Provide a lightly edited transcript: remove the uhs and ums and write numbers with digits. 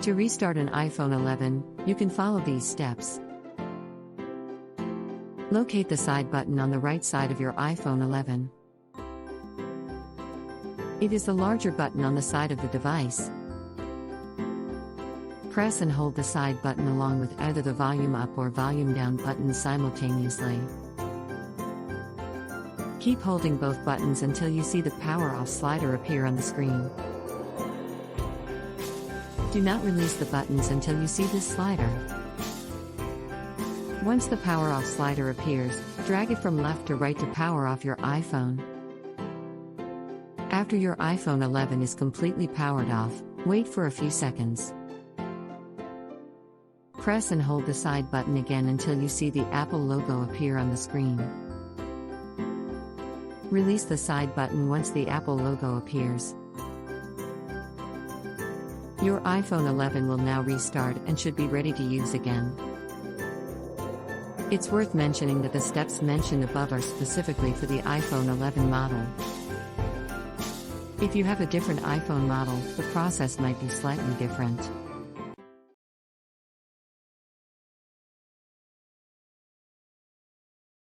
To restart an iPhone 11, you can follow these steps. Locate the side button on the right side of your iPhone 11. It is the larger button on the side of the device. Press and hold the side button along with either the volume up or volume down buttons simultaneously. Keep holding both buttons until you see the power off slider appear on the screen. Do not release the buttons until you see this slider. Once the power off slider appears, drag it from left to right to power off your iPhone. After your iPhone 11 is completely powered off, wait for a few seconds. Press and hold the side button again until you see the Apple logo appear on the screen. Release the side button once the Apple logo appears. Your iPhone 11 will now restart and should be ready to use again. It's worth mentioning that the steps mentioned above are specifically for the iPhone 11 model. If you have a different iPhone model, the process might be slightly different.